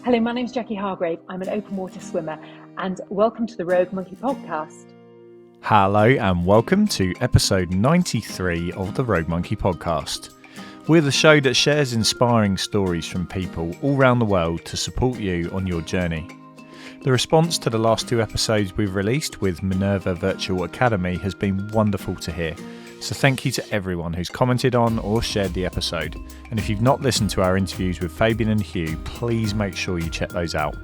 Hello, my name's Jacqui Hargrave. I'm an open water swimmer, and welcome to the Rogue Monkey podcast. Hello and welcome to episode 93 of the Rogue Monkey podcast. We're the show that shares inspiring stories from people all around the world to support you on your journey. The response to the last two episodes we've released with Minerva Virtual Academy has been wonderful to hear. So thank you to everyone who's commented on or shared the episode. And if you've not listened to our interviews with Fabian and Hugh, please make sure you check those out.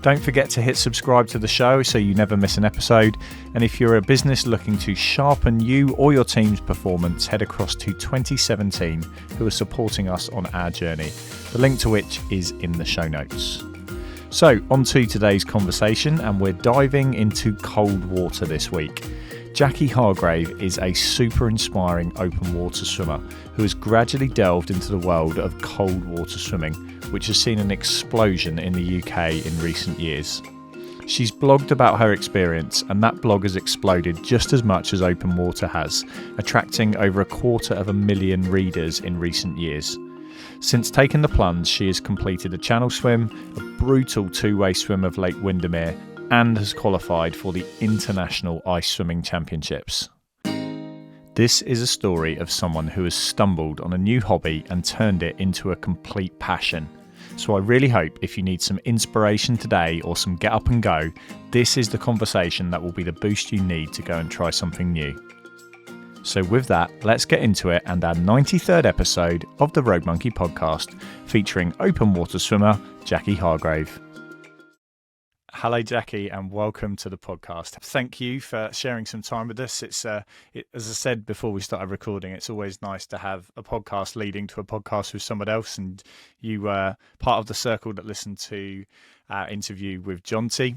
Don't forget to hit subscribe to the show so you never miss an episode. And if you're a business looking to sharpen you or your team's performance, head across to 2017 who are supporting us on our journey, the link to which is in the show notes. So on to today's conversation, and we're diving into cold water this week. Jacqui Hargrave is a super inspiring open water swimmer who has gradually delved into the world of cold water swimming, which has seen an explosion in the UK in recent years. She's blogged about her experience, and that blog has exploded just as much as open water has, attracting over 250,000 readers in recent years. Since taking the plunge, she has completed a channel swim, a brutal two-way swim of Lake Windermere, and has qualified for the International Ice Swimming Championships. This is a story of someone who has stumbled on a new hobby and turned it into a complete passion. So I really hope if you need some inspiration today or some get up and go, this is the conversation that will be the boost you need to go and try something new. So with that, let's get into it and our 93rd episode of the Rogue Monkey podcast featuring open water swimmer Jacqui Hargrave. Hello, Jacqui, and welcome to the podcast. Thank you for sharing some time with us. As I said before we started recording, it's always nice to have a podcast leading to a podcast with someone else, and you were part of the circle that listened to our interview with Jonty.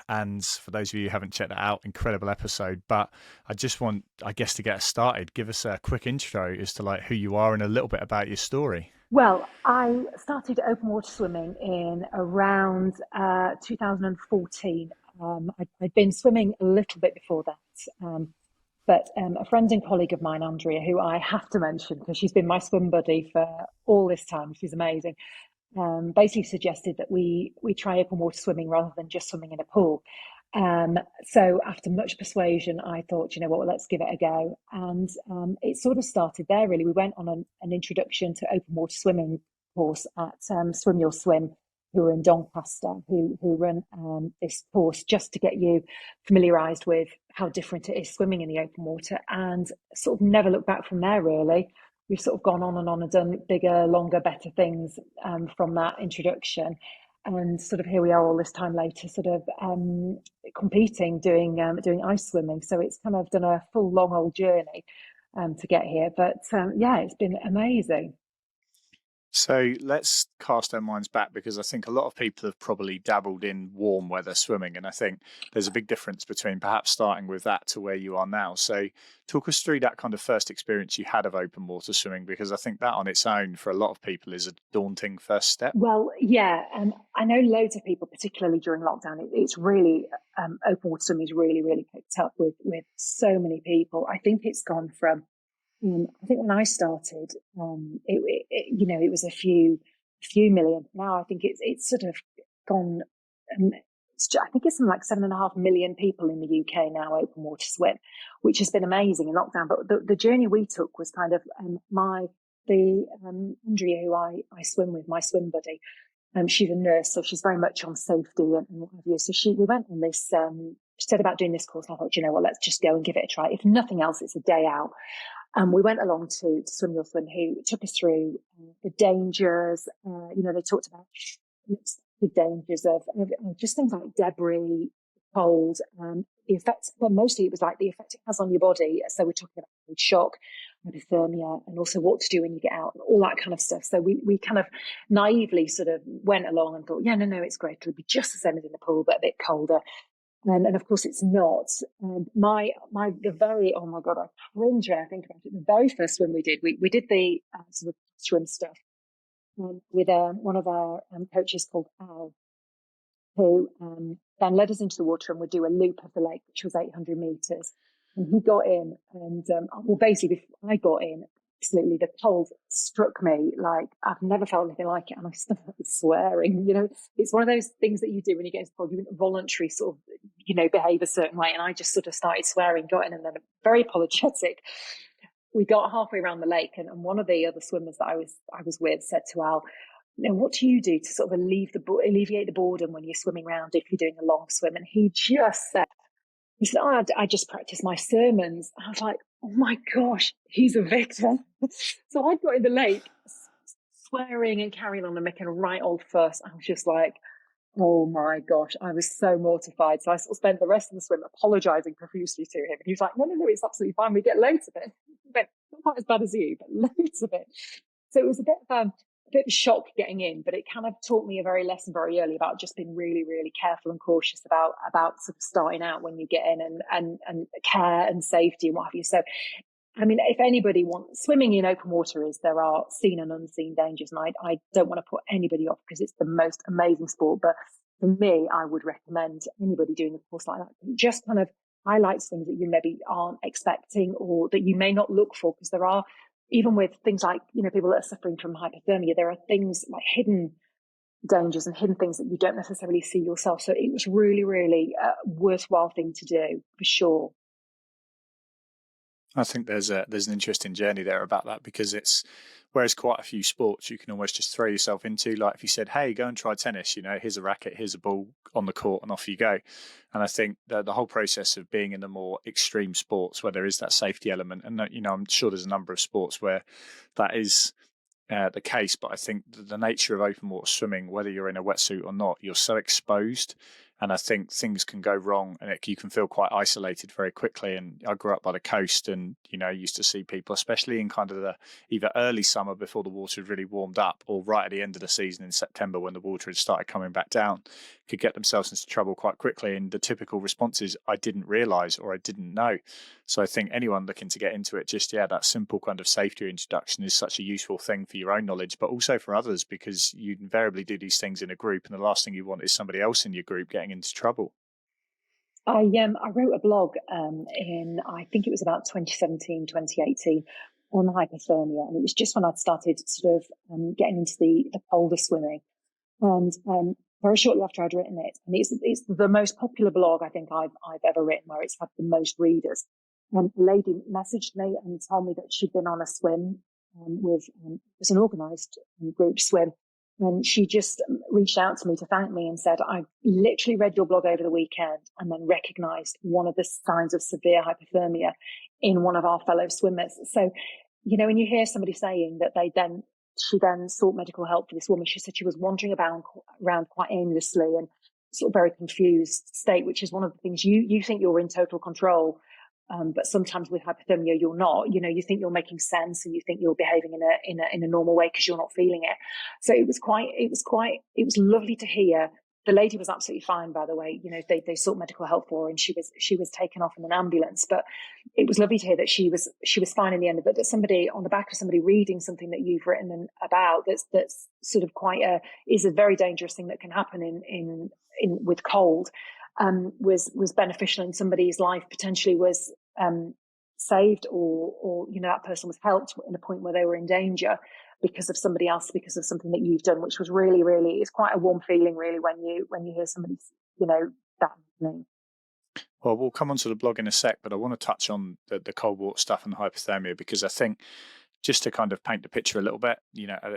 And for those of you who haven't checked that out, incredible episode. But I just want, to get us started. Give us a quick intro as to who you are and a little bit about your story. Well, I started open water swimming in around 2014. I'd been swimming a little bit before that, but a friend and colleague of mine, Andrea, who I have to mention because she's been my swim buddy for all this time, she's amazing, basically suggested that we try open water swimming rather than just swimming in a pool. So after much persuasion, I thought, you know what, let's give it a go. And it sort of started there, really. We went on an introduction to open water swimming course at Swim Your Swim, who are in Doncaster, who run this course just to get you familiarised with how different it is swimming in the open water, and sort of never looked back from there, really. We've sort of gone on and done bigger, longer, better things from that introduction. And sort of here we are all this time later, sort of competing, doing ice swimming. So it's kind of done a full long old journey to get here. But it's been amazing. So let's cast our minds back, because I think a lot of people have probably dabbled in warm weather swimming. And I think there's a big difference between perhaps starting with that to where you are now. So talk us through that kind of first experience you had of open water swimming, because I think that on its own for a lot of people is a daunting first step. Well, yeah, I know loads of people, particularly during lockdown, it's really, open water swimming is really, really picked up with so many people. I think it's gone from, I think when I started, it was a few million. Now I think it's sort of gone. I think it's something like 7.5 million people in the UK now open water swim, which has been amazing in lockdown. But the journey we took was kind of Andrea, who I swim with, my swim buddy. She's a nurse, so she's very much on safety and what have you. So we went on this. She said about doing this course, and I thought, you know what, let's just go and give it a try. If nothing else, it's a day out. We went along to Swim Your Swim, who took us through the dangers. They talked about the dangers of just things like debris, cold, the effects. Well, mostly it was like the effect it has on your body. So we're talking about shock, hypothermia, and also what to do when you get out, and all that kind of stuff. So we kind of naively sort of went along and thought, yeah, no, it's great. It'll be just the same as in the pool, but a bit colder. And of course it's not. Oh my God, I cringe when I think about it. The very first swim we did the sort of swim stuff with one of our coaches called Al, who then led us into the water and would do a loop of the lake, which was 800 meters. And he got in, and basically before I got in, absolutely, the cold struck me like I've never felt anything like it, and I started swearing. It's one of those things that you do when you get into cold. You involuntarily sort of, behave a certain way, and I just sort of started swearing, got in, and then very apologetic. We got halfway around the lake, and one of the other swimmers that I was with said to Al, what do you do to sort of alleviate the boredom when you're swimming around if you're doing a long swim? And he said, oh, I just practice my sermons. I was like, oh my gosh, he's a victim. So I got in the lake swearing and carrying on and making a right old fuss. I was just like, oh my gosh, I was so mortified. So I sort of spent the rest of the swim apologising profusely to him. And he was like, no, it's absolutely fine. We get loads of it. But not quite as bad as you, but loads of it. So it was a bit of a shock getting in, but it kind of taught me a very lesson very early about just being really, really careful and cautious about sort of starting out when you get in, and care and safety and what have you. So, I mean, if anybody wants, swimming in open water there are seen and unseen dangers, and I don't want to put anybody off because it's the most amazing sport. But for me, I would recommend anybody doing a course like that. It just kind of highlights things that you maybe aren't expecting or that you may not look for, because there are, even with things like, people that are suffering from hypothermia, there are things like hidden dangers and hidden things that you don't necessarily see yourself. So it was really, really a worthwhile thing to do, for sure. I think there's an interesting journey there about that, because whereas quite a few sports you can almost just throw yourself into, like if you said, hey, go and try tennis, here's a racket, here's a ball on the court, and off you go. And I think that the whole process of being in the more extreme sports where there is that safety element, and I'm sure there's a number of sports where that is the case, but I think the nature of open water swimming, whether you're in a wetsuit or not, you're so exposed, and I think things can go wrong, and you can feel quite isolated very quickly. And I grew up by the coast, and used to see people, especially in kind of the either early summer before the water had really warmed up, or right at the end of the season in September when the water had started coming back down, could get themselves into trouble quite quickly. And the typical response is, I didn't realise, or I didn't know. So I think anyone looking to get into it, that simple kind of safety introduction is such a useful thing for your own knowledge, but also for others, because you invariably do these things in a group, and the last thing you want is somebody else in your group getting into trouble. I wrote a blog in, I think it was about 2017, 2018, on hypothermia, and it was just when I'd started sort of getting into the colder swimming, and very shortly after I'd written it, and it's the most popular blog I think I've ever written, where it's had the most readers. A lady messaged me and told me that she'd been on a swim with it was an organised group swim. And she just reached out to me to thank me and said, I literally read your blog over the weekend and then recognised one of the signs of severe hypothermia in one of our fellow swimmers. So, when you hear somebody saying that she then sought medical help for this woman, she said she was wandering around quite aimlessly and sort of very confused state, which is one of the things you think you're in total control. But sometimes with hypothermia, you're not. You think you're making sense, and you think you're behaving in a normal way because you're not feeling it. So it was lovely to hear. The lady was absolutely fine, by the way. They sought medical help for her, and she was taken off in an ambulance. But it was lovely to hear that she was fine in the end. But that somebody on the back of somebody reading something that you've written about that's sort of is a very dangerous thing that can happen in with cold. Was beneficial, and somebody's life potentially was saved, or that person was helped in a point where they were in danger because of somebody else, because of something that you've done, which was really, really, it's quite a warm feeling really when you hear somebody that happening. Well, we'll come onto the blog in a sec, but I want to touch on the cold water stuff and hypothermia, because I think, just to kind of paint the picture a little bit,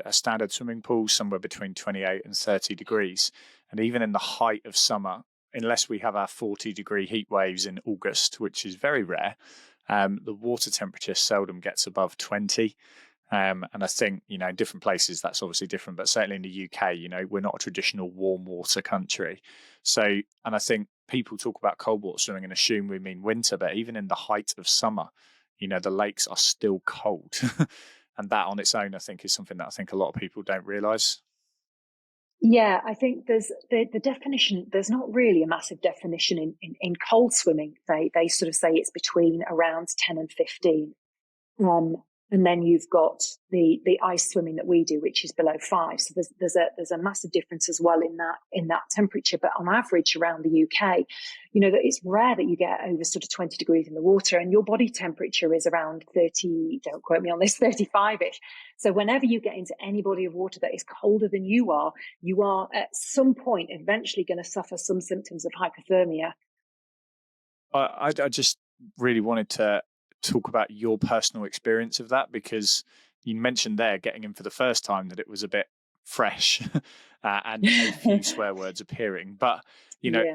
a standard swimming pool somewhere between 28 and 30 degrees, and even in the height of summer, unless we have our 40-degree heat waves in August, which is very rare, the water temperature seldom gets above 20. And I think, in different places that's obviously different, but certainly in the UK, we're not a traditional warm water country. So, and I think people talk about cold water swimming and assume we mean winter, but even in the height of summer, the lakes are still cold. And that on its own, I think, is something that I think a lot of people don't realise. Yeah, I think there's the definition. There's not really a massive definition in cold swimming. They sort of say it's between around 10 and 15. And then you've got the ice swimming that we do, which is below 5. So there's a massive difference as well in that temperature. But on average around the UK, that it's rare that you get over sort of 20 degrees in the water, and your body temperature is around 30, don't quote me on this, 35-ish. So whenever you get into any body of water that is colder than you are at some point eventually going to suffer some symptoms of hypothermia. I just really wanted to talk about your personal experience of that, because you mentioned there getting in for the first time that it was a bit fresh and a few swear words appearing. But,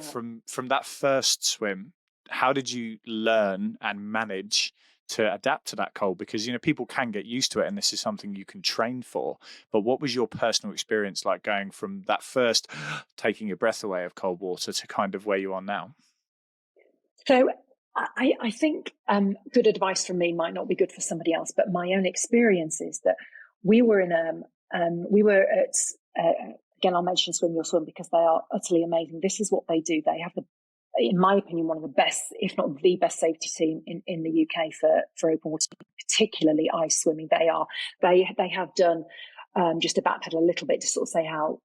from that first swim, how did you learn and manage to adapt to that cold? Because, people can get used to it and this is something you can train for. But what was your personal experience like going from that first taking your breath away of cold water to kind of where you are now? So I think good advice from me might not be good for somebody else, but my own experience is that we were at again, I'll mention Swim Your Swim because they are utterly amazing. This is what they do. They have in my opinion, one of the best, if not the best safety team in the UK for open water, particularly ice swimming. They have done, just to backpedal a little bit to sort of say how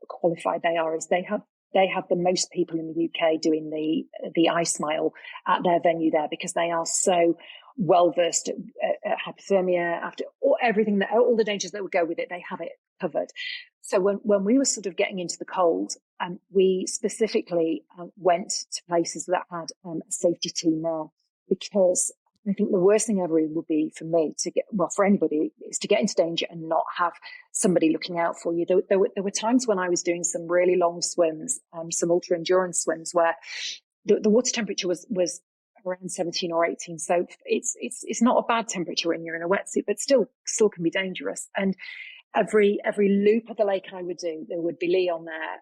qualified they are, is they have the most people in the UK doing the ice mile at their venue there, because they are so well versed at hypothermia, after everything all the dangers that would go with it, they have it covered. So when we were sort of getting into the cold, we specifically went to places that had a safety team there, because I think the worst thing ever would be for me for anybody, is to get into danger and not have somebody looking out for you. There were times when I was doing some really long swims, some ultra endurance swims, where the water temperature was around 17 or 18. So it's not a bad temperature when you're in a wetsuit, but still can be dangerous. And every loop of the lake I would do, there would be Leon there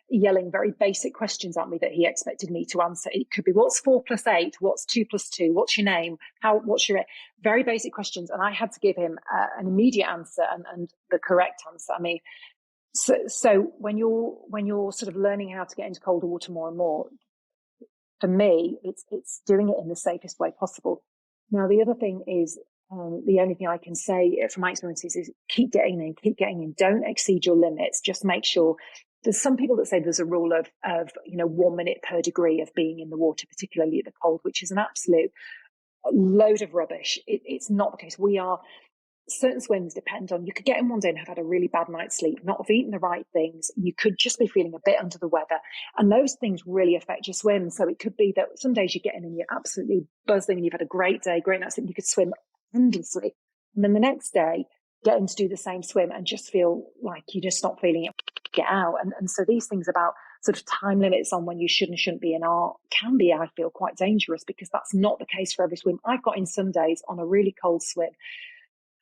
yelling very basic questions at me that he expected me to answer. It could be, what's 4 + 8? What's 2 + 2? What's your name? What's your, very basic questions. And I had to give him an immediate answer and the correct answer. I mean, so when you're sort of learning how to get into colder water more and more, for me, it's doing it in the safest way possible. Now, the other thing is, the only thing I can say from my experiences is keep getting in. Don't exceed your limits. Just make sure. There's some people that say there's a rule of 1 minute per degree of being in the water, particularly at the cold, which is an absolute load of rubbish. It's not the case. Certain swims depend on, you could get in one day and have had a really bad night's sleep, not have eaten the right things. You could just be feeling a bit under the weather. And those things really affect your swim. So it could be that some days you get in and you're absolutely buzzing and you've had a great day, great night's sleep. You could swim endlessly. And then the next day, getting to do the same swim and just feel like you're just not feeling it, get out. And so these things about sort of time limits on when you should and shouldn't be in can be, I feel, quite dangerous, because that's not the case for every swim. I've got in some days on a really cold swim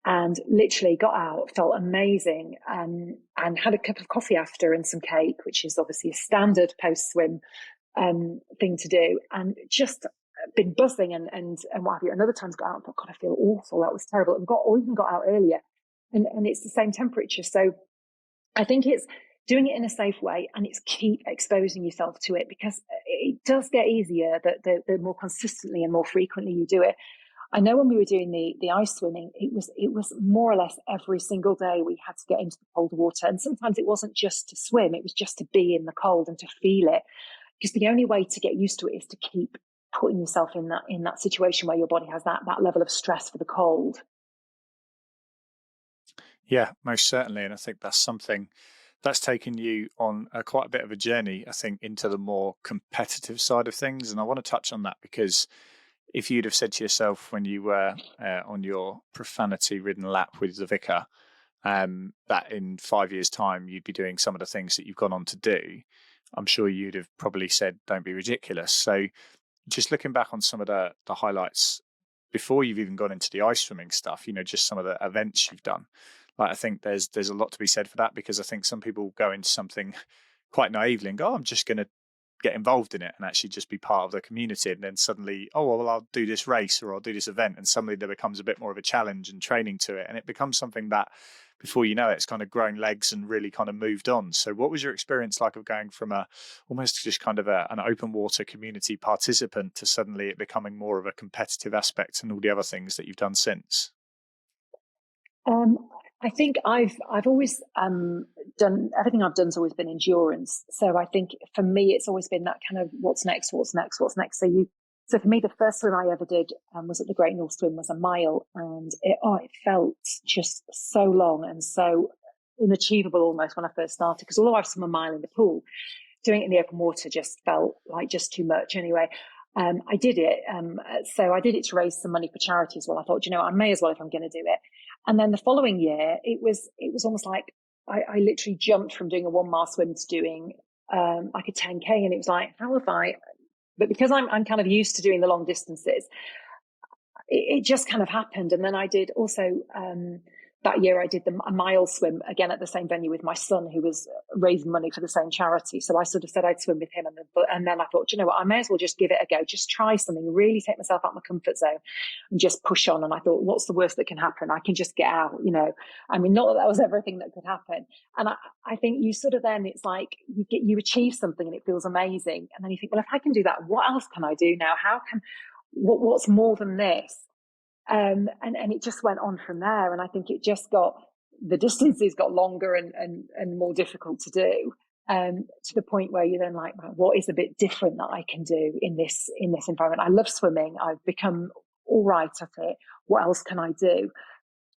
and literally got out, felt amazing, and had a cup of coffee after and some cake, which is obviously a standard post-swim thing to do, and just been buzzing and what have you. And other times got out and thought, God, I feel awful, that was terrible, and even got out earlier, and it's the same temperature. So I think it's doing it in a safe way, and it's keep exposing yourself to it, because it does get easier the more consistently and more frequently you do it. I know when we were doing the ice swimming, it was more or less every single day we had to get into the colder water. And sometimes it wasn't just to swim, it was just to be in the cold and to feel it. Because the only way to get used to it is to keep putting yourself in that situation where your body has that level of stress for the cold. Yeah, most certainly. And I think that's something that's taken you on quite a bit of a journey, I think, into the more competitive side of things. And I want to touch on that, because if you'd have said to yourself when you were on your profanity-ridden lap with the vicar, that in 5 years' time you'd be doing some of the things that you've gone on to do, I'm sure you'd have probably said, don't be ridiculous. So just looking back on some of the highlights before you've even gone into the ice swimming stuff, just some of the events you've done. Like, I think there's a lot to be said for that, because I think some people go into something quite naively and go, I'm just going to get involved in it and actually just be part of the community, and then suddenly, I'll do this race or I'll do this event, and suddenly there becomes a bit more of a challenge and training to it, and it becomes something that before you know it, it's kind of grown legs and really kind of moved on. So what was your experience like of going from almost just kind of an open water community participant to suddenly it becoming more of a competitive aspect and all the other things that you've done since? Um, I think I've always done everything I've done's always been endurance. So I think for me it's always been that kind of what's next, what's next, what's next. So for me the first swim I ever did was at the Great North Swim, was a mile, and it felt just so long and so unachievable almost when I first started, because although I've swum a mile in the pool, doing it in the open water just felt like just too much anyway. I did it. So I did it to raise some money for charity as well. I thought, I may as well if I'm going to do it. And then the following year, it was almost like I literally jumped from doing a 1 mile swim to doing like a 10K. And it was like, how have I? But because I'm kind of used to doing the long distances, it just kind of happened. And then I did also that year I did a mile swim again at the same venue with my son, who was raising money for the same charity. So I sort of said I'd swim with him, and then I thought, what, I may as well just give it a go, just try something, really take myself out of my comfort zone and just push on. And I thought, what's the worst that can happen? I can just get out, I mean, not that was everything that could happen. And I think you sort of then, it's like you achieve something and it feels amazing, and then you think, well, if I can do that, what else can I do now? What's more than this? And it just went on from there. And I think the distances got longer and more difficult to do, to the point where you're then like, what is a bit different that I can do in this environment? I love swimming. I've become all right at it. What else can I do?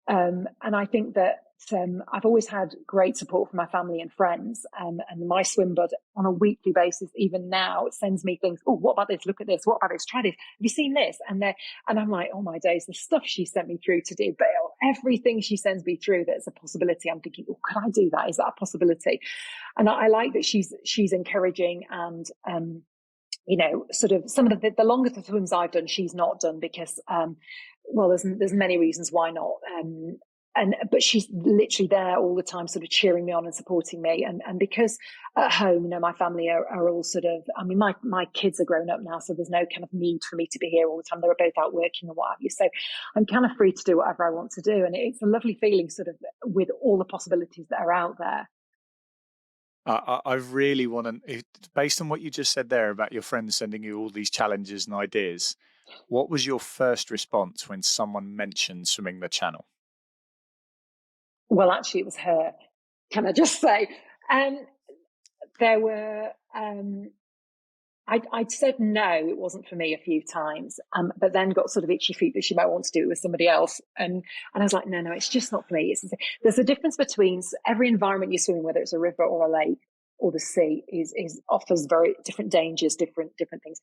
And I think that I've always had great support from my family and friends, and my swim bud on a weekly basis, even now, sends me things. Oh, what about this? Look at this. What about this? Try this. Have you seen this? And I'm like, oh my days, the stuff she sent me through to do, but everything she sends me through that's a possibility, I'm thinking, oh, can I do that? Is that a possibility? And I like that she's encouraging, and sort of some of the longer swims I've done, she's not done, because well, there's many reasons why not. But she's literally there all the time, sort of cheering me on and supporting me. And because at home, my family are all sort of, I mean, my kids are grown up now, so there's no kind of need for me to be here all the time. They're both out working and what have you. So I'm kind of free to do whatever I want to do. And it's a lovely feeling, sort of, with all the possibilities that are out there. I really want to, based on what you just said there about your friends sending you all these challenges and ideas, what was your first response when someone mentioned swimming the channel? Well, actually, it was her. Can I just say? There were. I'd said no, it wasn't for me a few times, but then got sort of itchy feet that she might want to do it with somebody else. And I was like, no, it's just not for me. There's a difference between every environment you swim in, whether it's a river or a lake or the sea, offers very different dangers, different things.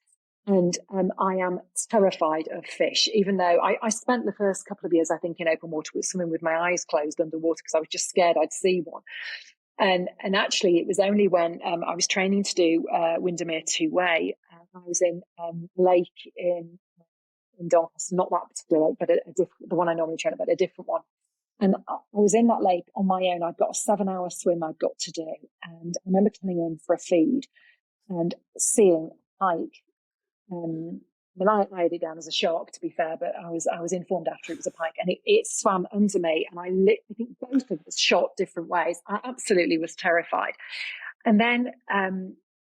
And I am terrified of fish, even though I spent the first couple of years, I think, in open water swimming with my eyes closed underwater, because I was just scared I'd see one. And actually, it was only when I was training to do Windermere two-way, I was in lake in Doncaster, not that particular lake, but the one I normally train at, but a different one. And I was in that lake on my own. I'd got a 7-hour swim I'd got to do. And I remember coming in for a feed and seeing pike. I had it down as a shark, to be fair, but I was informed after it was a pike, and it swam under me, and I think both of us shot different ways. I absolutely was terrified, and then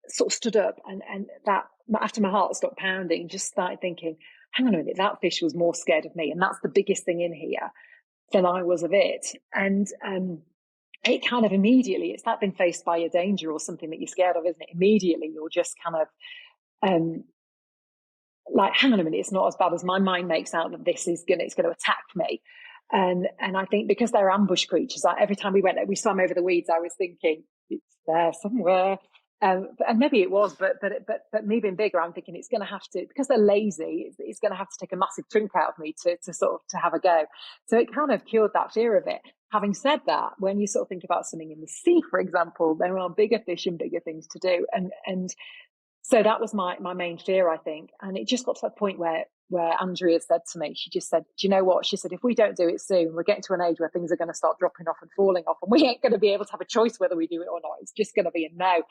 sort of stood up, and that, after my heart stopped pounding, just started thinking, hang on a minute, that fish was more scared of me, and that's the biggest thing in here, than I was of it. And it kind of immediately, it's that being faced by a danger or something that you're scared of, isn't it? Immediately you're just kind of like, hang on a minute, it's not as bad as my mind makes out, that it's going to attack me. And I think because they're ambush creatures, every time we swam over the weeds, I was thinking, it's there somewhere. And maybe it was, but me being bigger, I'm thinking it's going to have to, because they're lazy, it's going to have to take a massive chunk out of me to have a go. So it kind of cured that fear of it. Having said that, when you sort of think about swimming in the sea, for example, there are bigger fish and bigger things to do. And so that was my main fear, I think. And it just got to that point where Andrea said to me, she just said, do you know what? She said, if we don't do it soon, we're getting to an age where things are going to start dropping off and falling off, and we ain't going to be able to have a choice whether we do it or not. It's just going to be a no.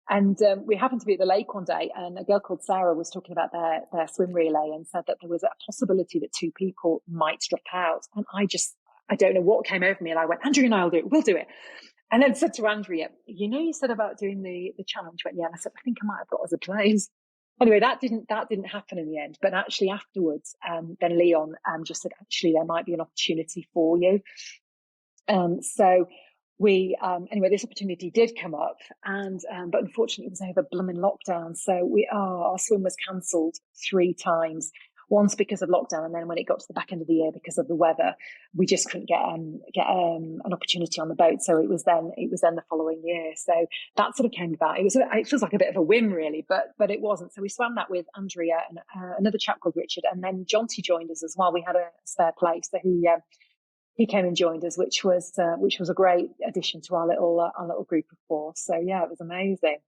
And we happened to be at the lake one day, and a girl called Sarah was talking about their swim relay, and said that there was a possibility that 2 people might drop out. And I don't know what came over me, and I went, Andrea and I'll do it. We'll do it. And then said to Andrea, you said about doing the challenge. She went, yeah. And I said, I think I might have got us a place. Anyway, that didn't happen in the end. But actually afterwards, then Leon just said, actually, there might be an opportunity for you. So we anyway, this opportunity did come up, and but unfortunately it was over blooming lockdown. So our swim was cancelled 3 times. Once because of lockdown, and then when it got to the back end of the year because of the weather, we just couldn't get an opportunity on the boat. So it was then the following year. So that sort of came about. It feels like a bit of a whim, really, but it wasn't. So we swam that with Andrea and another chap called Richard, and then Jonty joined us as well. We had a spare place, so he came and joined us, which was a great addition to our little group of 4. So yeah, it was amazing.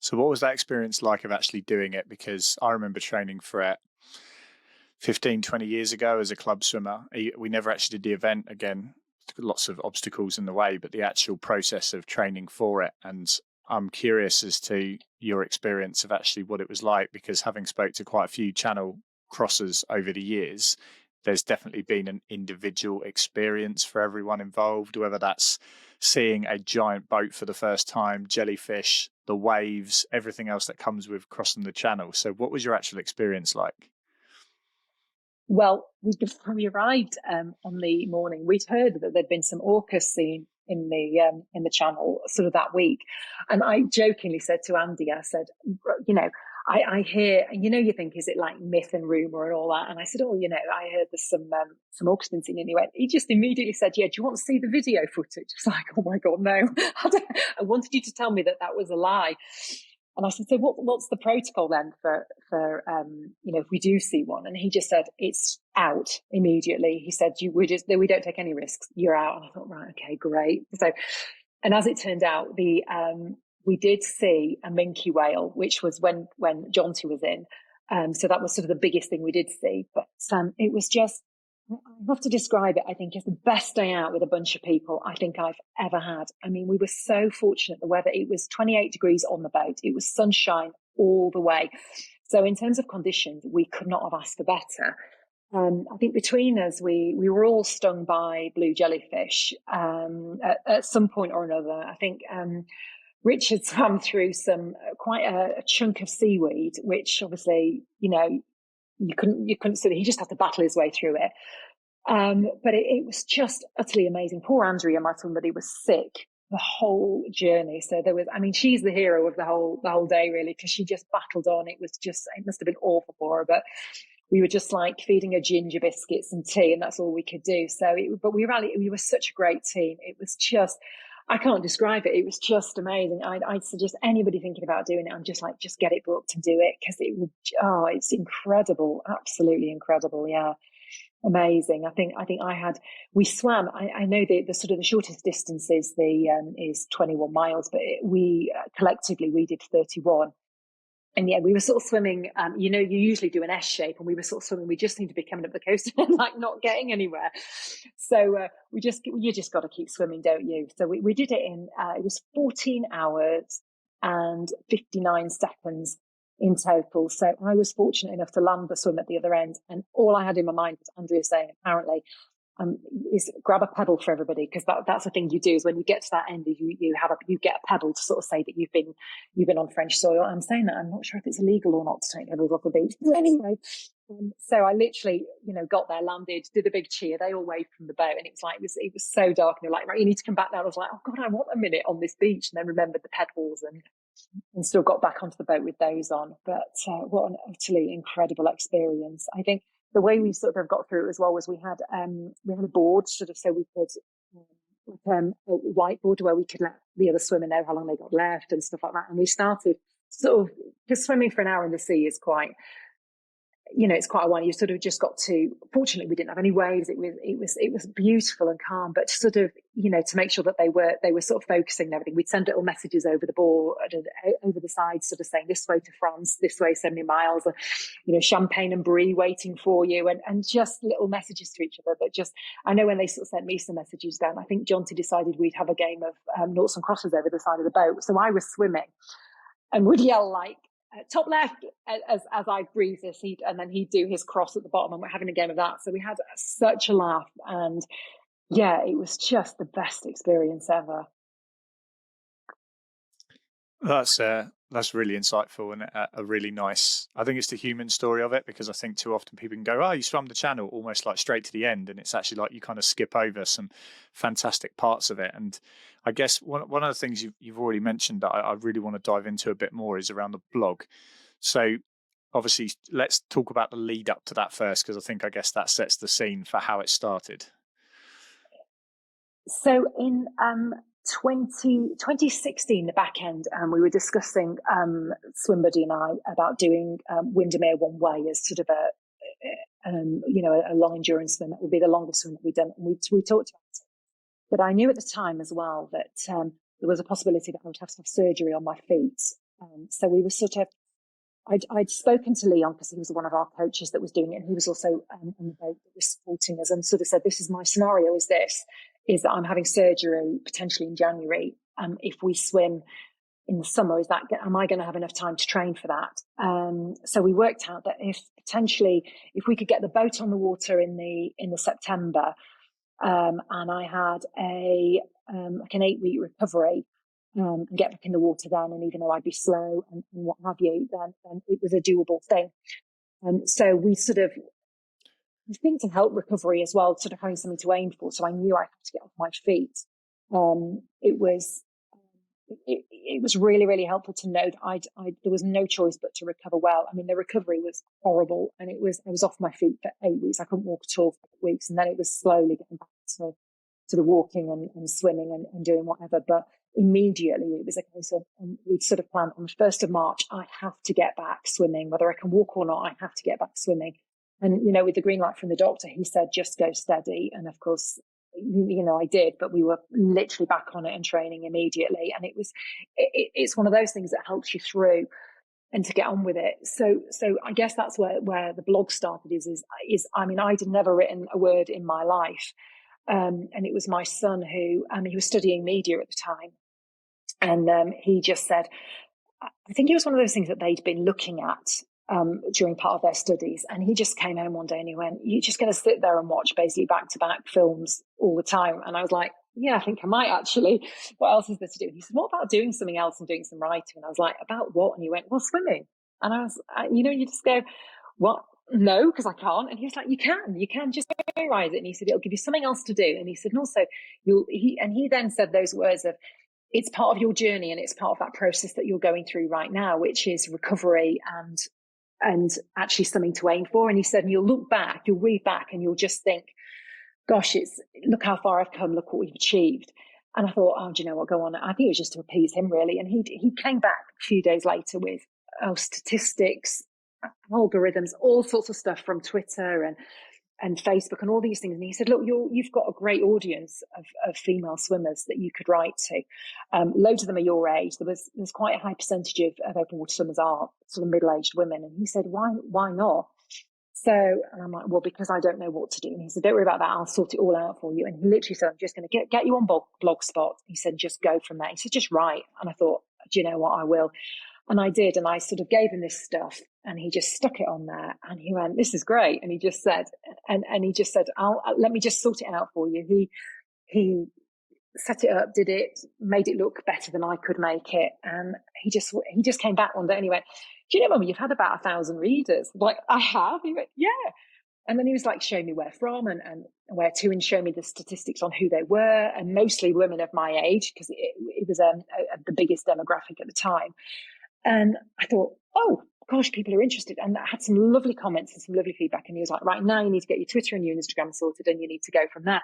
So what was that experience like of actually doing it? Because I remember training for it 15, 20 years ago as a club swimmer. We never actually did the event again. Lots of obstacles in the way, but the actual process of training for it. And I'm curious as to your experience of actually what it was like, because having spoke to quite a few channel crossers over the years, there's definitely been an individual experience for everyone involved, whether that's seeing a giant boat for the first time, jellyfish, the waves, everything else that comes with crossing the channel. So what was your actual experience like? Well, before we arrived on the morning, we'd heard that there'd been some orcas seen in the channel sort of that week. And I jokingly said to Andy, I said, I hear, and you think, is it like myth and rumor and all that? And I said, I heard there's some orcas been seen anyway. He just immediately said, yeah, do you want to see the video footage? It's like, oh my God, no. I wanted you to tell me that was a lie. And I said, so what's the protocol then for if we do see one? And he just said, it's out immediately. He said, we don't take any risks. You're out. And I thought, right, okay, great. So, and as it turned out, we did see a minke whale, which was when Jonty was in. So that was sort of the biggest thing we did see. But it was just, I have to describe it, I think, as the best day out with a bunch of people I think I've ever had. I mean, we were so fortunate. The weather, it was 28 degrees on the boat. It was sunshine all the way. So in terms of conditions, we could not have asked for better. I think between us, we were all stung by blue jellyfish at some point or another. I think Richard swam through quite a chunk of seaweed, which obviously, you couldn't see. He just had to battle his way through it. But it was just utterly amazing. Poor Andrea, my somebody, was sick the whole journey. So she's the hero of the whole day, really, because she just battled on. It must have been awful for her, but we were just like feeding her ginger biscuits and tea, and that's all we could do. But we were such a great team. It was just, I can't describe it. It was just amazing. I'd suggest anybody thinking about doing it, I'm just like, just get it booked and do it, because it's incredible. Absolutely incredible. Yeah. Amazing. We swam. I know the sort of the shortest distance is 21 miles, but we collectively we did 31. And yeah, we were sort of swimming, you usually do an S shape, and we were sort of swimming. We just seemed to be coming up the coast and like not getting anywhere. So you just got to keep swimming, don't you? So we did it it was 14 hours and 59 seconds in total. So I was fortunate enough to land the swim at the other end. And all I had in my mind was Andrea saying, apparently, is grab a pedal for everybody, because that's the thing you do, is when you get to that end, you get a pedal to sort of say that you've been on French soil. I'm saying that I'm not sure if it's illegal or not to take pedals off the beach, but anyway. So I literally, got there, landed, did a big cheer. They all waved from the boat, and it was so dark, and they're like, right, you need to come back now. I was like, oh God, I want a minute on this beach, and then remembered the pedals and still got back onto the boat with those on. But what an utterly incredible experience. I think the way we sort of got through it as well was we had a board sort of, so we could a whiteboard where we could let the other swimmer know how long they got left and stuff like that. And we started sort of, because swimming for an hour in the sea is quite, it's quite a while. You sort of just got to, fortunately we didn't have any waves. It was beautiful and calm, but to sort of, to make sure that they were sort of focusing and everything, we'd send little messages over the board and over the sides, sort of saying, this way to France, this way 70 miles, and, champagne and brie waiting for you, and just little messages to each other. But just, I know when they sort of sent me some messages down, I think Jonty decided we'd have a game of noughts and crosses over the side of the boat. So I was swimming and would yell like, top left as I breathe this, and then he'd do his cross at the bottom, and we're having a game of that. So we had such a laugh, and yeah, it was just the best experience ever. That's That's really insightful and a really nice, I think it's the human story of it, because I think too often people can go, oh, you swam the channel almost like straight to the end. And it's actually like you kind of skip over some fantastic parts of it. And I guess one of the things you've already mentioned that I really want to dive into a bit more is around the blog. So obviously, let's talk about the lead up to that first, because I guess that sets the scene for how it started. So in 2016, the back end, we were discussing, Swim Buddy and I, about doing Windermere one way as sort of a long endurance swim. That would be the longest swim that we've done. And we talked about it. But I knew at the time as well that there was a possibility that I would have to have surgery on my feet. So we were sort of, I'd spoken to Leon because he was one of our coaches that was doing it, and he was also on the boat that was supporting us, and sort of said, this is my scenario, is that I'm having surgery potentially in January. If we swim in the summer, am I going to have enough time to train for that? So we worked out that if we could get the boat on the water in the September, and I had like an 8-week recovery, and get back in the water then, and even though I'd be slow and what have you, then it was a doable thing. So we sort of, I think, to help recovery as well, sort of having something to aim for. So I knew I had to get off my feet. It was really, really helpful to know that there was no choice but to recover well. I mean, the recovery was horrible, and I was off my feet for 8 weeks. I couldn't walk at all for 8 weeks, and then it was slowly getting back to sort of walking and swimming and doing whatever. But immediately it was a case of, we'd sort of planned on the 1st of March, I have to get back swimming, whether I can walk or not, I have to get back swimming. And, with the green light from the doctor, he said, just go steady. And of course, I did, but we were literally back on it and training immediately. And it's one of those things that helps you through and to get on with it. So I guess that's where the blog started is I mean, I'd never written a word in my life. And it was my son who, he was studying media at the time. And he just said, I think it was one of those things that they'd been looking at during part of their studies. And he just came home one day and he went, you're just going to sit there and watch basically back-to-back films all the time. And I was like, yeah, I think I might actually. What else is there to do? And he said, what about doing something else and doing some writing? And I was like, about what? And he went, well, swimming. And I was, you just go, what? No, because I can't. And he was like, you can just memorize it. And he said, it'll give you something else to do. And he said, and also he then said those words of, it's part of your journey and it's part of that process that you're going through right now, which is recovery and actually something to aim for. And he said, and you'll read back and you'll just think, gosh, look how far I've come, look what we've achieved. And I thought, oh, do you know what, go on. I think it was just to appease him really. And he came back a few days later with statistics, algorithms, all sorts of stuff from Twitter and Facebook and all these things. And he said, look, you've got a great audience of female swimmers that you could write to. Loads of them are your age. There's quite a high percentage of open water swimmers are sort of middle-aged women. And he said, why not? So, and I'm like, well, because I don't know what to do. And he said, don't worry about that. I'll sort it all out for you. And he literally said, I'm just going to get you on Blogspot. He said, just go from there. He said, just write. And I thought, do you know what? I will. And I did. And I sort of gave him this stuff and he just stuck it on there and he went, this is great. And he just said, let me just sort it out for you. He set it up, did it, made it look better than I could make it. And he just came back one day and he went, do you know, Mummy, you've had about 1,000 readers. I'm like, I have? He went, yeah. And then he was like, show me where from and where to, and show me the statistics on who they were, and mostly women of my age, because it was the biggest demographic at the time. And I thought, oh, gosh, people are interested. And I had some lovely comments and some lovely feedback. And he was like, right, now you need to get your Twitter and your Instagram sorted and you need to go from there.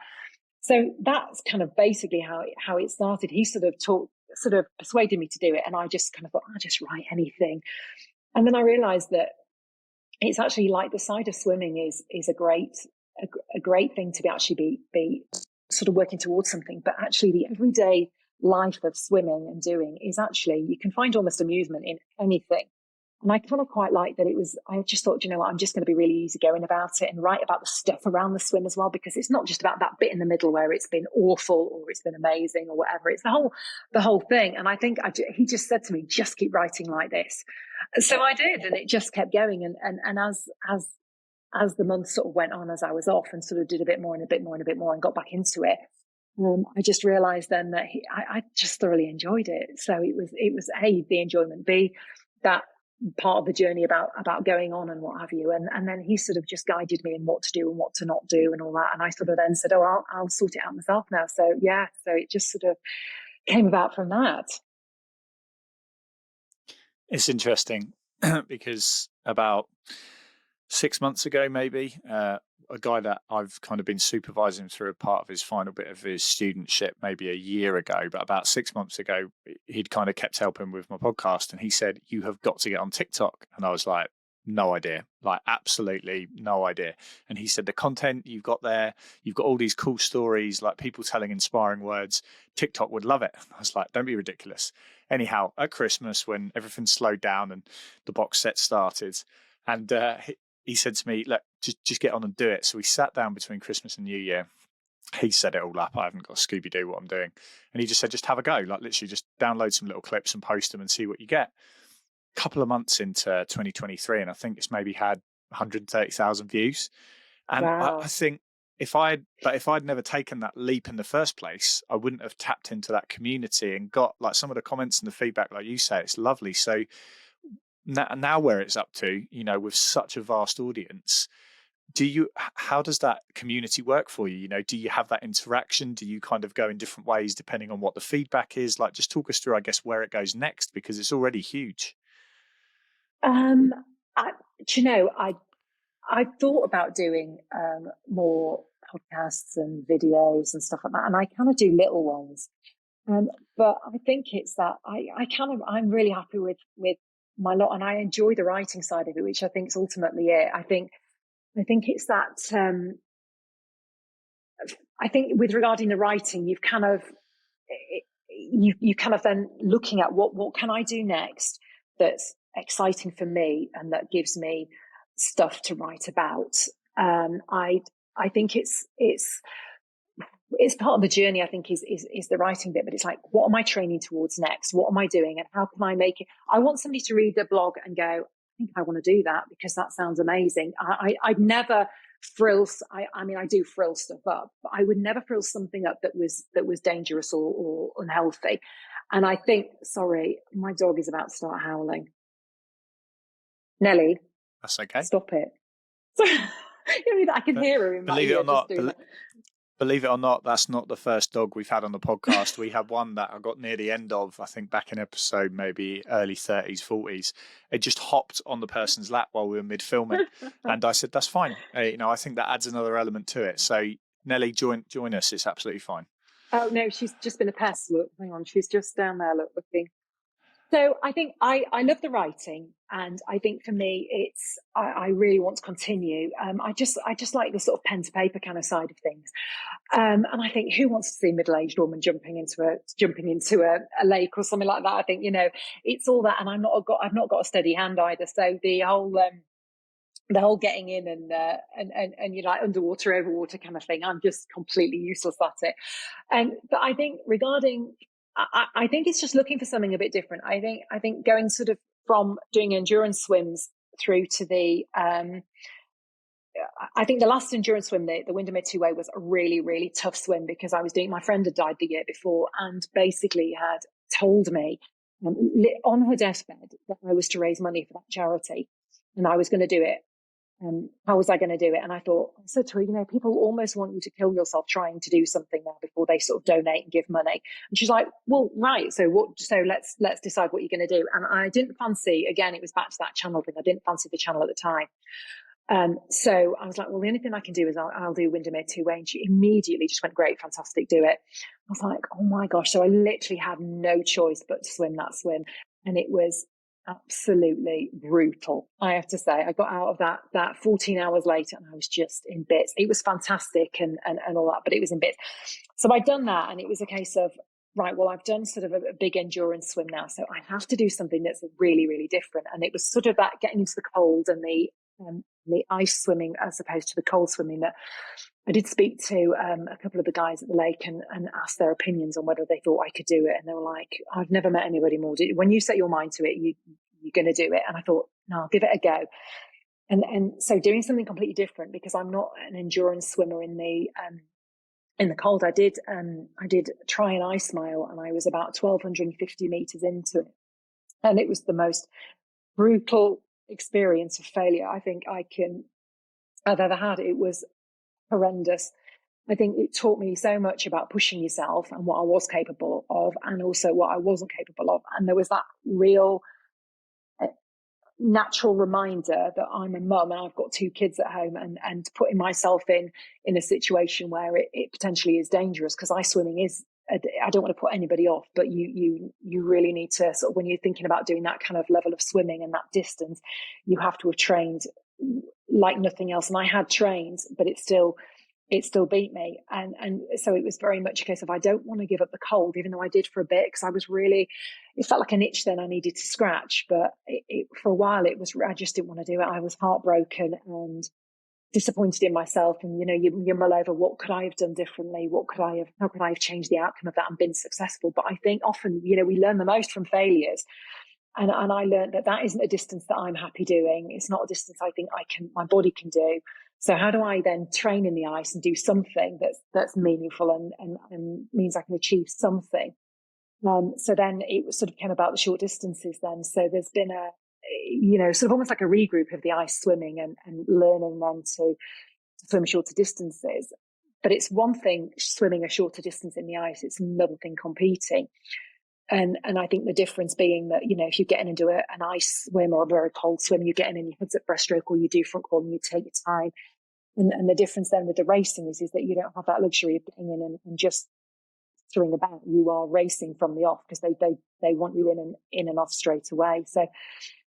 So that's kind of basically how it started. He sort of persuaded me to do it. And I just kind of thought, I'll just write anything. And then I realized that it's actually like the side of swimming is a great thing to actually be sort of working towards something. But actually the everyday life of swimming and doing is actually, you can find almost amusement in anything. And I kind of quite like that I just thought, you know what, I'm just going to be really easygoing about it and write about the stuff around the swim as well, because it's not just about that bit in the middle where it's been awful or it's been amazing or whatever. It's the whole thing. And I think he just said to me, just keep writing like this. So I did, and it just kept going. And as the months sort of went on, as I was off and sort of did a bit more and a bit more and a bit more and got back into it, I just realised then that I just thoroughly enjoyed it. So it was A, the enjoyment, B, that part of the journey about going on and what have you. And then he sort of just guided me in what to do and what to not do and all that. And I sort of then said, oh, I'll sort it out myself now. So yeah, so it just sort of came about from that. It's interesting because about 6 months ago, maybe, a guy that I've kind of been supervising through a part of his final bit of his studentship maybe a year ago, but about 6 months ago, he'd kind of kept helping with my podcast, and he said, you have got to get on TikTok. And I was like, no idea, like absolutely no idea. And he said, the content you've got there, you've got all these cool stories, like people telling inspiring words, TikTok would love it. I was like, don't be ridiculous. Anyhow, at Christmas, when everything slowed down and the box set started, and he said to me, look, just get on and do it. So we sat down between Christmas and New Year. He set it all up. I haven't got a Scooby-Doo what I'm doing. And he just said, just have a go. Like literally just download some little clips and post them and see what you get. A couple of months into 2023, and I think it's maybe had 130,000 views. And Wow. I think if I'd never taken that leap in the first place, I wouldn't have tapped into that community and got like some of the comments and the feedback, like you say, it's lovely. So now where it's up to, with such a vast audience, how does that community work for you? Do you have that interaction? Do you kind of go in different ways depending on what the feedback is? Like, just talk us through, I guess, where it goes next, because it's already huge. I thought about doing more podcasts and videos and stuff like that, and I kind of do little ones. But I think it's that I'm really happy with my lot, and I enjoy the writing side of it, which I think is ultimately it. I think it's that. I think with regarding the writing, you've kind of you kind of then looking at what can I do next that's exciting for me and that gives me stuff to write about. I think it's part of the journey. I think is the writing bit, but it's like, what am I training towards next? What am I doing, and how can I make it? I want somebody to read the blog and go, I think I want to do that because that sounds amazing. I'd never frill. I mean, I do frill stuff up, but I would never frill something up that was dangerous or unhealthy. And I think, sorry, my dog is about to start howling. Nelly, that's okay. Stop it. I can hear her in my ear. Believe it or not, that's not the first dog we've had on the podcast. We had one that I got near the end of, I think back in episode maybe early 30s, 40s. It just hopped on the person's lap while we were mid-filming. And I said, that's fine. I think that adds another element to it. So Nelly, join us. It's absolutely fine. Oh, no, she's just been a pest. Look, hang on. She's just down there looking. So I think I love the writing, and I think for me it's I really want to continue. I just like the sort of pen to paper kind of side of things, and I think who wants to see a middle-aged woman jumping into a lake or something like that? I think it's all that, and I've not got a steady hand either. So the whole getting in and you're like underwater, overwater kind of thing, I'm just completely useless at it. But I think regarding. I think it's just looking for something a bit different. I think going sort of from doing endurance swims through to the I think the last endurance swim, the Windermere 2A, was a really, really tough swim because my friend had died the year before and basically had told me on her deathbed that I was to raise money for that charity and I was going to do it. How was I going to do it? And I said to her, people almost want you to kill yourself trying to do something now before they sort of donate and give money. And she's like, well, right. So let's decide what you're going to do. And I didn't fancy, again, it was back to that channel thing. I didn't fancy the channel at the time. So I was like, well, the only thing I can do is I'll do Windermere 2A. And she immediately just went, great, fantastic, do it. I was like, oh my gosh. So I literally had no choice but to swim that swim. And it was absolutely brutal, I have to say. I got out of that 14 hours later and I was just in bits. It was fantastic and all that, but it was in bits. So I'd done that and it was a case of, right, well, I've done sort of a big endurance swim now, so I have to do something that's really, really different. And it was sort of that getting into the cold and the ice swimming as opposed to the cold swimming that I did speak to a couple of the guys at the lake and ask their opinions on whether they thought I could do it. And they were like, I've never met anybody more. When you set your mind to it, you're going to do it. And I thought, no, I'll give it a go. And so doing something completely different because I'm not an endurance swimmer in the in the cold, I did try an ice mile, and I was about 1,250 meters into it. And it was the most brutal experience of failure I think I've ever had. It was horrendous. I think it taught me so much about pushing yourself and what I was capable of, and also what I wasn't capable of. And there was that real natural reminder that I'm a mum and I've got 2 kids at home, and putting myself in a situation where it potentially is dangerous, because ice swimming is, I don't want to put anybody off, but you really need to sort of, when you're thinking about doing that kind of level of swimming and that distance, you have to have trained like nothing else. And I had trained, but it still beat me. And so it was very much a case of, I don't want to give up the cold, even though I did for a bit, because I was really, it felt like an itch then I needed to scratch. But for a while, I just didn't want to do it. I was heartbroken and disappointed in myself. And, you mull over, what could I have done differently? How could I have changed the outcome of that and been successful? But I think often, we learn the most from failures. And I learned that isn't a distance that I'm happy doing. It's not a distance I think my body can do. So how do I then train in the ice and do something that's meaningful and means I can achieve something? So then it sort of came about the short distances then. So there's been sort of almost like a regroup of the ice swimming and learning then to swim shorter distances. But it's one thing swimming a shorter distance in the ice. It's another thing competing. And I think the difference being that, if you're getting into an ice swim or a very cold swim, you're getting in your heads at breaststroke, or you do front crawl and you take your time. And the difference then with the racing is that you don't have that luxury of getting in and just throwing about. You are racing from the off, because they want you in and off straight away. So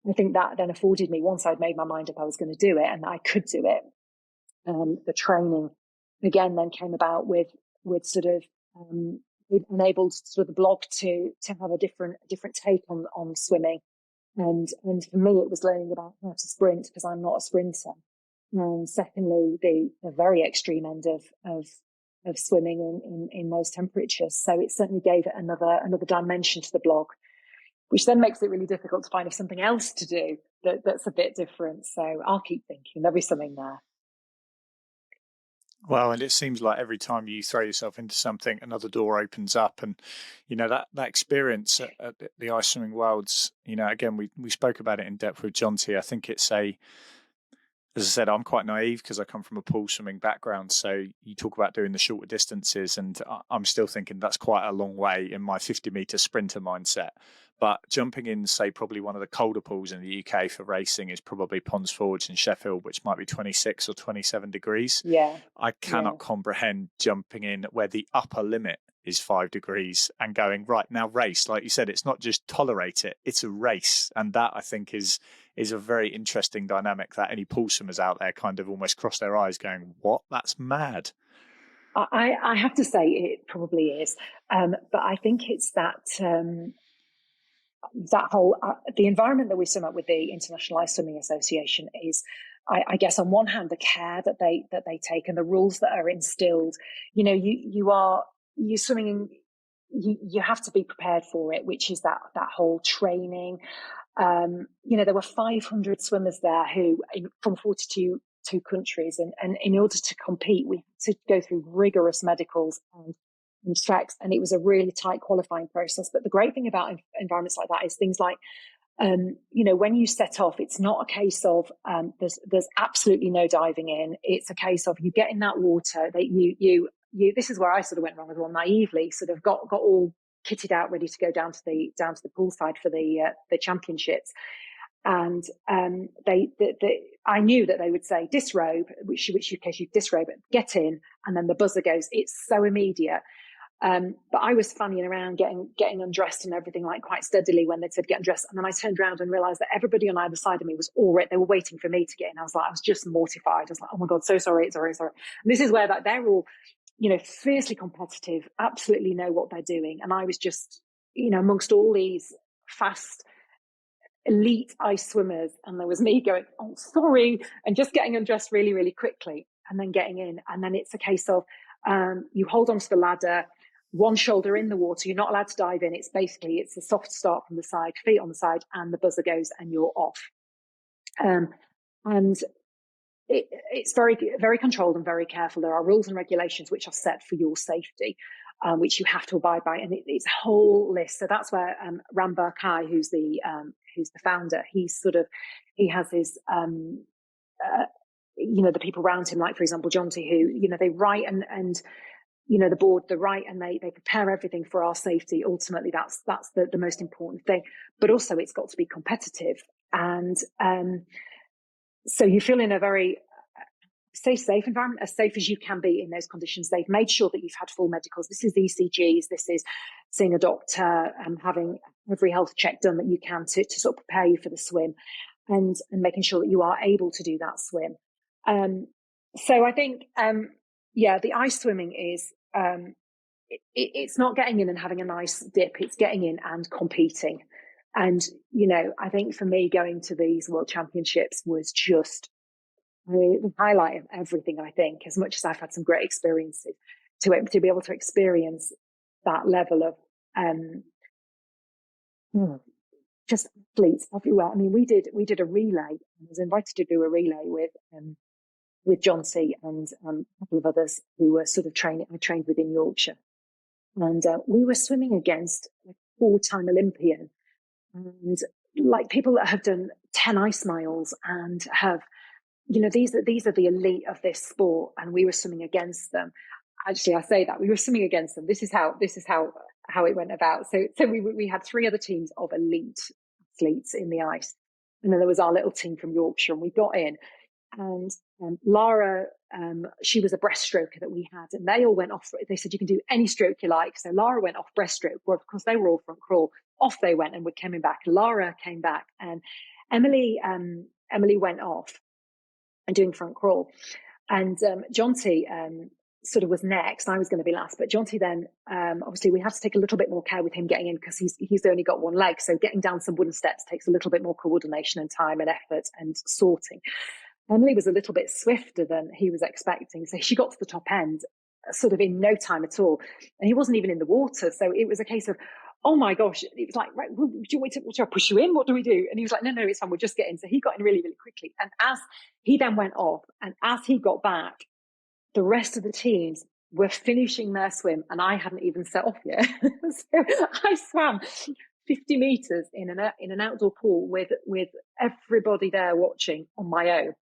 I think that then afforded me, once I'd made my mind up I was going to do it and I could do it, the training again then came about with sort of it enabled sort of the blog to have a different take on swimming. And for me, it was learning about how to sprint, because I'm not a sprinter. And secondly, the very extreme end of swimming in those temperatures. So it certainly gave it another dimension to the blog, which then makes it really difficult to find something else to do that's a bit different. So I'll keep thinking there'll be something there. Well, and it seems like every time you throw yourself into something, another door opens up. And, that experience at the Ice Swimming Worlds, again, we spoke about it in depth with Jonty. I think it's as I said, I'm quite naive because I come from a pool swimming background. So you talk about doing the shorter distances, and I'm still thinking that's quite a long way in my 50-meter sprinter mindset. But jumping in, say, probably one of the colder pools in the UK for racing is probably Ponds Forge in Sheffield, which might be 26 or 27 degrees. Yeah. I cannot comprehend jumping in where the upper limit is 5 degrees and going, right, now race. Like you said, it's not just tolerate it, it's a race. And that, I think, is a very interesting dynamic that any pool swimmers out there kind of almost cross their eyes going, what? That's mad. I have to say it probably is. But I think it's that whole, the environment that we swim at with the International Ice Swimming Association is, I guess on one hand, the care that they take and the rules that are instilled. You're swimming, you have to be prepared for it, which is that whole training. There were 500 swimmers there from 42 countries, and in order to compete, we had to go through rigorous medicals and checks, and it was a really tight qualifying process. But the great thing about environments like that is things like, when you set off, it's not a case of there's absolutely no diving in. It's a case of you get in that water that you. This is where I sort of went wrong as well. Naively, sort of got all kitted out, ready to go down to the poolside for the championships. And I knew that they would say disrobe, which in case you disrobe it, get in, and then the buzzer goes. It's so immediate. But I was fannying around, getting undressed and everything, like quite steadily when they said get undressed. And then I turned around and realized that everybody on either side of me was already, they were waiting for me to get in. I was just mortified. I was like, oh my God, so sorry. And this is where they're all, fiercely competitive, absolutely know what they're doing. And I was just, amongst all these fast, elite ice swimmers. And there was me going, oh, sorry. And just getting undressed really, really quickly and then getting in. And then it's a case of, you hold onto the ladder, one shoulder in the water. You're not allowed to dive in. It's a soft start from the side, feet on the side, and the buzzer goes and you're off. And it's very, very controlled and very careful. There are rules and regulations which are set for your safety, which you have to abide by, and it's a whole list. So that's where Ram Barkai, who's the founder, he has his the people around him, like for example Jonty, who they write and the board, they write and they prepare everything for our safety. Ultimately, that's the most important thing. But also, it's got to be competitive, and so you feel in a very safe environment, as safe as you can be in those conditions. They've made sure that you've had full medicals. This is ECGs. This is seeing a doctor, having every health check done that you can to sort of prepare you for the swim, and making sure that you are able to do that swim. So I think, the ice swimming is, it's not getting in and having a nice dip. It's getting in and competing. And, I think for me, going to these World Championships was just the highlight of everything. I think, as much as I've had some great experiences, to be able to experience that level of just athletes everywhere. I mean, we did a relay. I was invited to do a relay with John C. and a couple of others who were sort of training. I trained within Yorkshire, and we were swimming against a 4-time Olympian, and like people that have done 10 ice miles and have, these are the elite of this sport, and we were swimming against them. Actually, I say that we were swimming against them. This is how it went about. So we had 3 other teams of elite athletes in the ice, and then there was our little team from Yorkshire, and we got in. And Lara, she was a breaststroker that we had, and they all went off. They said, you can do any stroke you like. So Lara went off breaststroke. Well, of course, they were all front crawl. Off they went, and we're coming back. Lara came back, and Emily went off and doing front crawl. And Jonty sort of was next. I was going to be last, but Jonty then, obviously we had to take a little bit more care with him getting in, because he's only got one leg. So getting down some wooden steps takes a little bit more coordination and time and effort and sorting. Emily was a little bit swifter than he was expecting. So she got to the top end sort of in no time at all. And he wasn't even in the water. So it was a case of, oh my gosh, it was like, right, do you want me to push you in? What do we do? And he was like, no, it's fine. We'll just get in. So he got in really, really quickly. And as he then went off, and as he got back, the rest of the teams were finishing their swim, and I hadn't even set off yet. So I swam 50 meters in an outdoor pool with everybody there watching on my own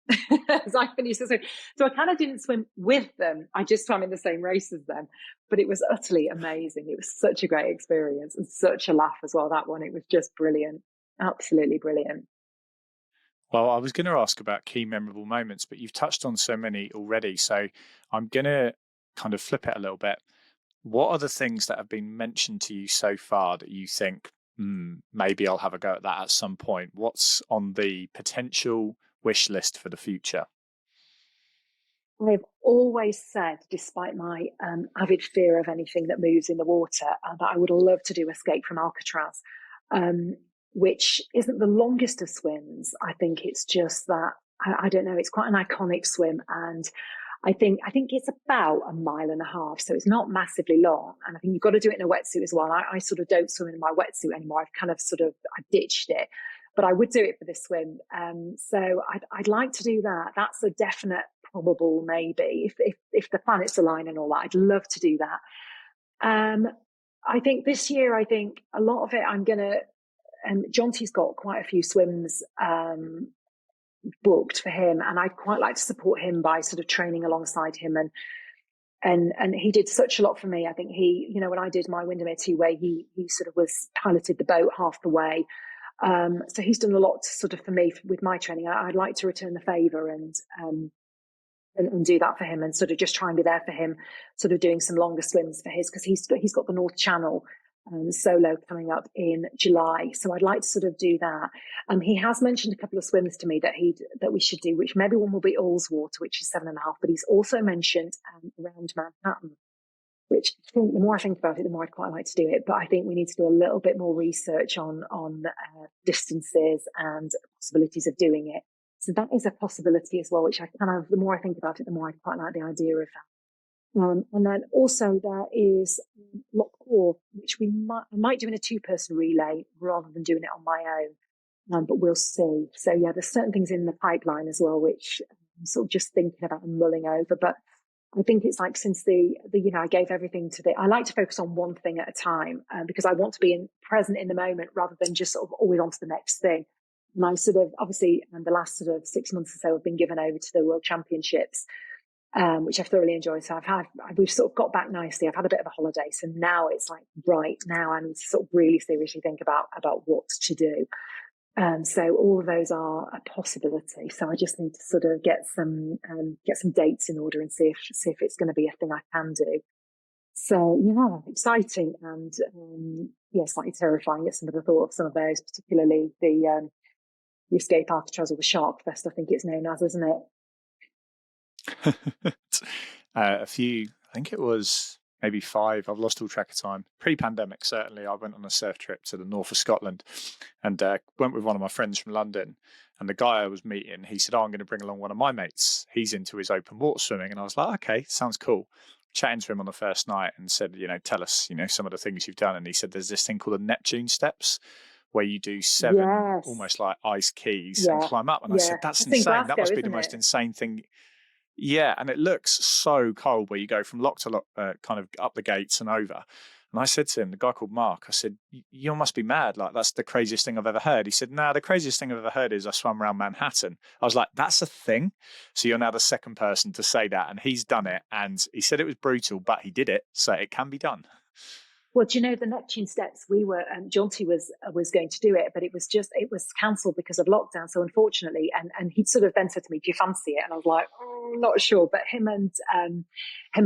as I finished the swim. So I kind of didn't swim with them. I just swam in the same race as them, but it was utterly amazing. It was such a great experience and such a laugh as well. That one, it was just brilliant. Absolutely brilliant. Well, I was going to ask about key memorable moments, but you've touched on so many already. So I'm going to kind of flip it a little bit. What are the things that have been mentioned to you so far that you think, maybe I'll have a go at that at some point? What's on the potential wish list for the future? I've always said, despite my avid fear of anything that moves in the water, that I would love to do Escape from Alcatraz, which isn't the longest of swims. I think it's just that, I don't know, it's quite an iconic swim. And I think it's about 1.5 miles, so it's not massively long. And I think you've got to do it in a wetsuit as well. I sort of don't swim in my wetsuit anymore. I've kind of I've ditched it, but I would do it for this swim. So I'd like to do that. That's a definite probable maybe, if the planets align and all that. I'd love to do that. I think this year, a lot of it I'm gonna. Jonty's got quite a few swims booked for him, and I'd quite like to support him by sort of training alongside him, and he did such a lot for me. I think he, when I did my Windermere 2-way, he sort of piloted the boat half the way, so he's done a lot sort of for me with my training. I'd like to return the favor and do that for him, and sort of just try and be there for him, sort of doing some longer swims for his, because he's got the North Channel solo coming up in July. So I'd like to sort of do that. He has mentioned a couple of swims to me that we should do, which maybe one will be Ullswater, which is 7.5, but he's also mentioned around Manhattan, which the more I think about it, the more I'd quite like to do it. But I think we need to do a little bit more research on distances and possibilities of doing it. So that is a possibility as well, which the more I think about it, the more I quite like the idea of that. And then also there is Loch Core, which I might do in a 2-person relay rather than doing it on my own, but we'll see. So yeah, there's certain things in the pipeline as well, which sort of just thinking about and mulling over. But I think it's like since I gave everything to I like to focus on one thing at a time because I want to be present in the moment rather than just sort of always on to the next thing. And I sort of, obviously, the last sort of 6 months or so have been given over to the World Championships, which I've thoroughly enjoyed. So we've sort of got back nicely. I've had a bit of a holiday. So now it's like, right now I need to sort of really seriously think about what to do. So all of those are a possibility. So I just need to sort of get some dates in order and see if it's going to be a thing I can do. So yeah, exciting and slightly terrifying at some of the thought of some of those, particularly the Escape Alcatraz or the Shark Fest, I think it's known as, isn't it? I think it was maybe 5. I've lost all track of time. Pre-pandemic, certainly, I went on a surf trip to the north of Scotland and went with one of my friends from London. And the guy I was meeting, he said, I'm going to bring along one of my mates. He's into his open water swimming. And I was like, okay, sounds cool. Chatting to him on the first night and said, tell us, some of the things you've done. And he said, there's this thing called the Neptune Steps, where you do 7 almost like ice keys and climb up. And I said, that's insane. Glasgow, that must be the most insane thing. Yeah, and it looks so cold where you go from lock to lock, kind of up the gates and over. And I said to him, the guy called Mark, I said, you must be mad. Like, that's the craziest thing I've ever heard. He said, no, the craziest thing I've ever heard is I swam around Manhattan. I was like, that's a thing? So you're now the second person to say that. And he's done it. And he said it was brutal, but he did it. So it can be done. Well, do you know the Neptune Steps? We were Jonty was going to do it, but it was cancelled because of lockdown. So unfortunately, and he'd sort of then said to me, "Do you fancy it?" And I was like, "Not sure." But him and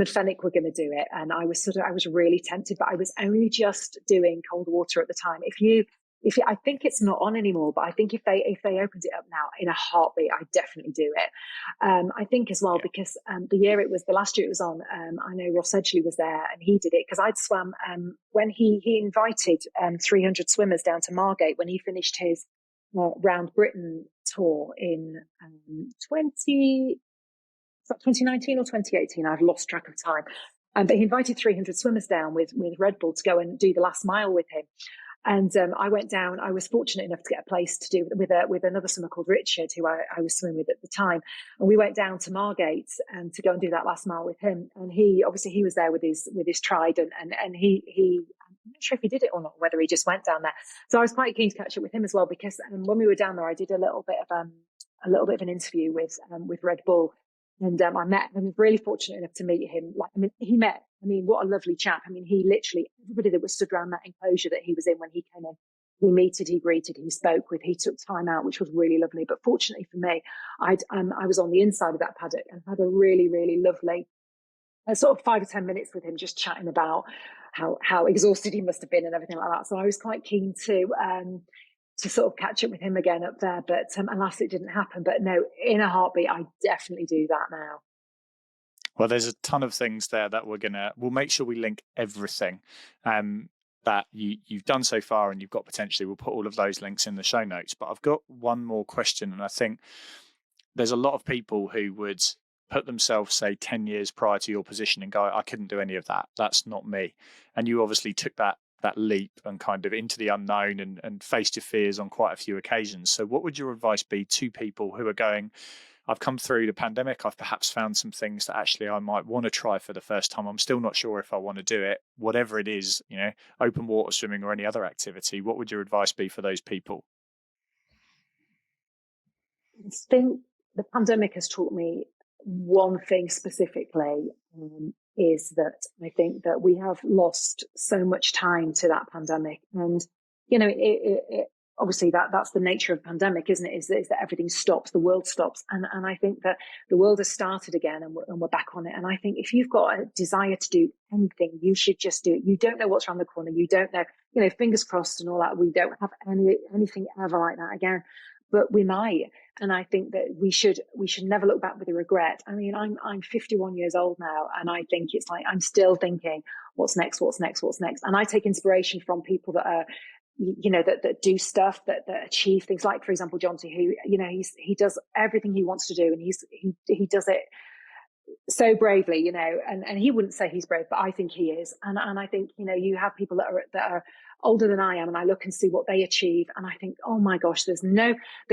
Fenwick were going to do it, and I was really tempted, but I was only just doing cold water at the time. I think it's not on anymore, but I think if they opened it up now in a heartbeat, I'd definitely do it. I think as well, because the last year it was on, I know Ross Edgley was there and he did it because I'd swam when he invited 300 swimmers down to Margate when he finished his Round Britain tour in 2019 or 2018. I've lost track of time. But he invited 300 swimmers down with Red Bull to go and do the last mile with him. And I went down. I was fortunate enough to get a place to do with another swimmer called Richard, who I was swimming with at the time. And we went down to Margate to go and do that last mile with him. And he was there with his trident, and he I'm not sure if he did it or not, whether he just went down there. So I was quite keen to catch up with him as well, because when we were down there, I did a little bit of an interview with Red Bull. And I was really fortunate enough to meet him. What a lovely chap. He literally, everybody that was stood around that enclosure that he was in when he came in, he meted, he greeted, he spoke with, he took time out, which was really lovely. But fortunately for me, I was on the inside of that paddock and had a really, really lovely sort of 5 or 10 minutes with him, just chatting about how exhausted he must have been and everything like that. So I was quite keen to sort of catch up with him again up there, but alas, it didn't happen. But no, in a heartbeat, I definitely do that now. Well, there's a ton of things there that we'll make sure we link everything that you've done so far and you've got potentially. We'll put all of those links in the show notes. But I've got one more question, and I think there's a lot of people who would put themselves, say, 10 years prior to your position and go, I couldn't do any of that. That's not me. And you obviously took that leap and kind of into the unknown and faced your fears on quite a few occasions. So what would your advice be to people who are going, I've come through the pandemic, I've perhaps found some things that actually I might want to try for the first time. I'm still not sure if I want to do it, whatever it is, open water swimming or any other activity. What would your advice be for those people? I think the pandemic has taught me one thing specifically, is that I think that we have lost so much time to that pandemic. And, it obviously that's the nature of pandemic, isn't it? Is that everything stops, the world stops. And I think that the world has started again and we're back on it. And I think if you've got a desire to do anything, you should just do it. You don't know what's around the corner. You don't know, fingers crossed and all that. We don't have anything ever like that again, but we might. And I think that we should never look back with a regret. I'm 51 years old now, and I think it's like I'm still thinking, what's next? And I take inspiration from people that are, that do stuff, that achieve things. Like, for example, Jonty, who he does everything he wants to do, and he does it so bravely, and he wouldn't say he's brave, but I think he is. And I think, you have people that are older than I am, and I look and see what they achieve, and I think, oh my gosh, there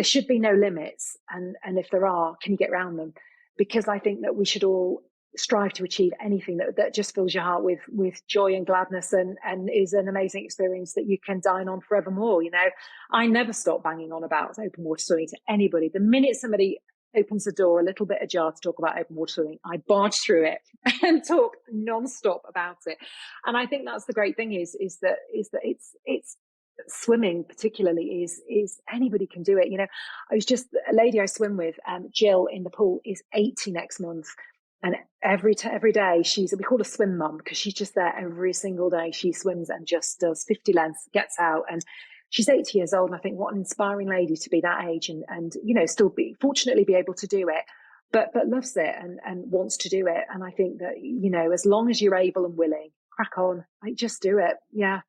should be no limits. And if there are, can you get around them? because I think that we should all strive to achieve anything that just fills your heart with joy and gladness, and is an amazing experience that you can dine on forevermore. I never stop banging on about open water swimming to anybody. The minute somebody opens the door a little bit ajar to talk about open water swimming, I barge through it and talk non-stop about it. And I think that's the great thing is that it's swimming particularly is anybody can do it. I was just a lady I swim with, Jill in the pool, is 80 next month. And every day we call her swim mum, because she's just there every single day. She swims and just does 50 lengths, gets out, and she's 80 years old. And I think what an inspiring lady to be that age and still fortunately be able to do it, but loves it and wants to do it. And I think that, as long as you're able and willing, crack on, just do it. Yeah.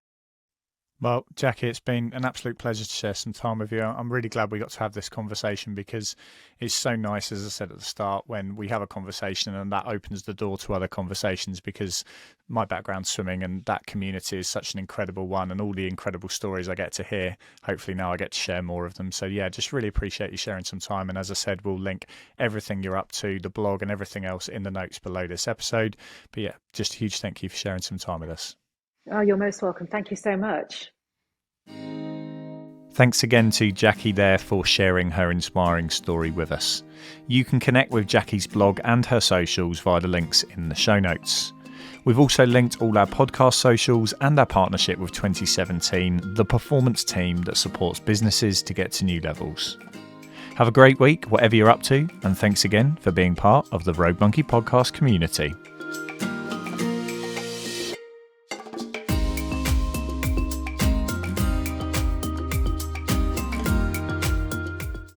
Well, Jacqui, it's been an absolute pleasure to share some time with you. I'm really glad we got to have this conversation, because it's so nice, as I said at the start, when we have a conversation and that opens the door to other conversations, because my background's swimming and that community is such an incredible one, and all the incredible stories I get to hear, hopefully now I get to share more of them. So yeah, just really appreciate you sharing some time. And as I said, we'll link everything you're up to, the blog and everything else in the notes below this episode. But yeah, just a huge thank you for sharing some time with us. Oh, you're most welcome. Thank you so much. Thanks again to Jacqui there for sharing her inspiring story with us. You can connect with Jacqui's blog and her socials via the links in the show notes. We've also linked all our podcast socials and our partnership with 2017, the performance team that supports businesses to get to new levels. Have a great week, whatever you're up to, and thanks again for being part of the Rogue Monkey podcast community.